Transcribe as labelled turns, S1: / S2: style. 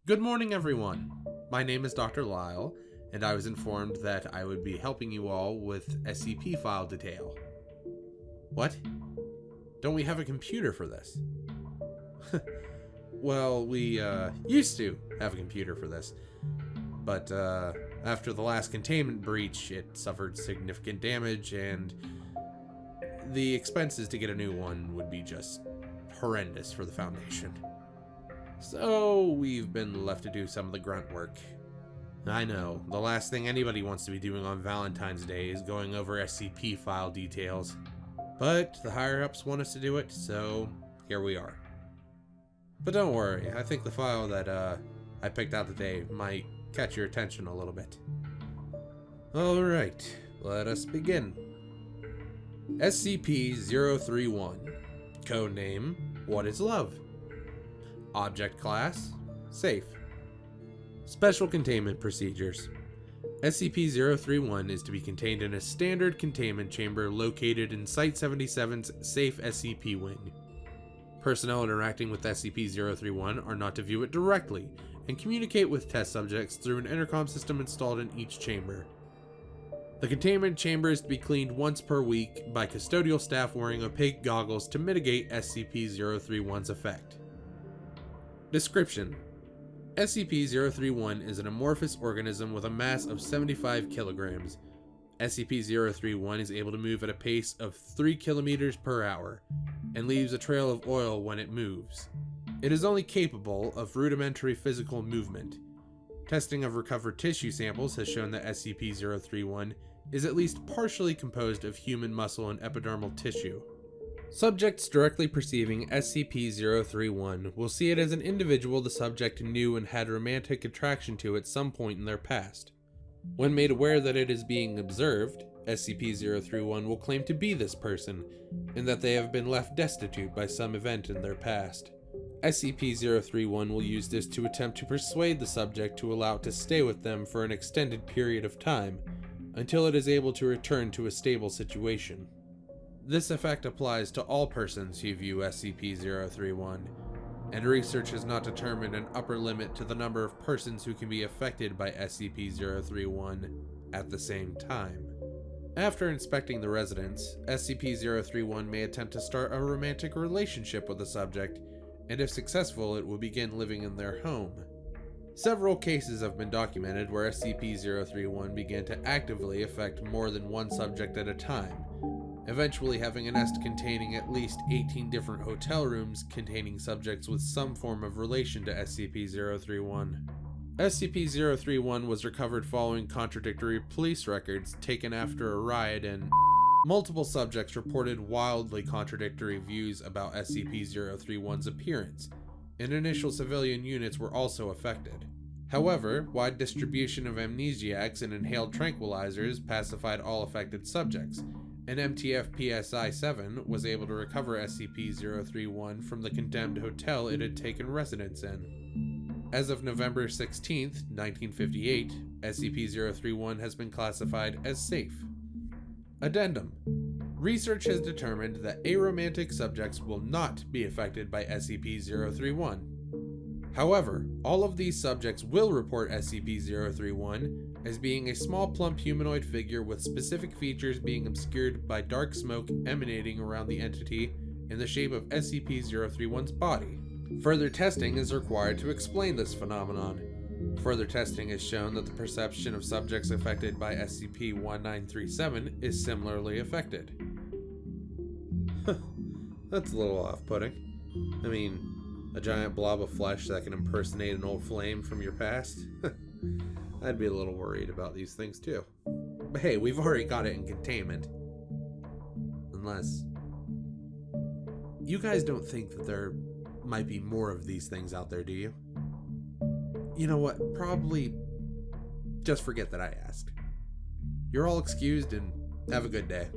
S1: Good morning, everyone. My name is Dr. Lyle, and I was informed that I would be helping you all with SCP file detail. What? Don't we have a computer for this? Well, we used to have a computer for this, but after the last containment breach, it suffered significant damage, and the expenses to get a new one would be just horrendous for the Foundation. So we've been left to do some of the grunt work. I know, the last thing anybody wants to be doing on Valentine's Day is going over SCP file details. But the higher-ups want us to do it, so here we are. But don't worry, I think the file that I picked out today might catch your attention a little bit. Alright, let us begin. SCP-031. Codename, What is Love? Object Class, Safe. Special Containment Procedures. SCP-031 is to be contained in a standard containment chamber located in Site-77's Safe SCP Wing. Personnel interacting with SCP-031 are not to view it directly and communicate with test subjects through an intercom system installed in each chamber. The containment chamber is to be cleaned once per week by custodial staff wearing opaque goggles to mitigate SCP-031's effect. Description: SCP-031 is an amorphous organism with a mass of 75 kilograms. SCP-031 is able to move at a pace of 3 kilometers per hour and leaves a trail of oil when it moves. It is only capable of rudimentary physical movement. Testing of recovered tissue samples has shown that SCP-031 is at least partially composed of human muscle and epidermal tissue. Subjects directly perceiving SCP-031 will see it as an individual the subject knew and had romantic attraction to at some point in their past. When made aware that it is being observed, SCP-031 will claim to be this person, and that they have been left destitute by some event in their past. SCP-031 will use this to attempt to persuade the subject to allow it to stay with them for an extended period of time, until it is able to return to a stable situation. This effect applies to all persons who view SCP-031, and research has not determined an upper limit to the number of persons who can be affected by SCP-031 at the same time. After inspecting the residence, SCP-031 may attempt to start a romantic relationship with the subject, and if successful, it will begin living in their home. Several cases have been documented where SCP-031 began to actively affect more than one subject at a time, eventually having a nest containing at least 18 different hotel rooms containing subjects with some form of relation to SCP-031. SCP-031 was recovered following contradictory police records taken after a riot, and multiple subjects reported wildly contradictory views about SCP-031's appearance, and initial civilian units were also affected. However, wide distribution of amnesiacs and inhaled tranquilizers pacified all affected subjects, and MTF-PSI-7 was able to recover SCP-031 from the condemned hotel it had taken residence in. As of November 16, 1958, SCP-031 has been classified as safe. Addendum: research has determined that aromantic subjects will not be affected by SCP-031. However, all of these subjects will report SCP-031 as being a small plump humanoid figure with specific features being obscured by dark smoke emanating around the entity in the shape of SCP-031's body. Further testing is required to explain this phenomenon. Further testing has shown that the perception of subjects affected by SCP-1937 is similarly affected. That's a little off-putting. I mean, a giant blob of flesh that can impersonate an old flame from your past? I'd be a little worried about these things too. But hey, we've already got it in containment. Unless... you guys don't think that there might be more of these things out there, do you? You know what? Probably just forget that I asked. You're all excused and have a good day.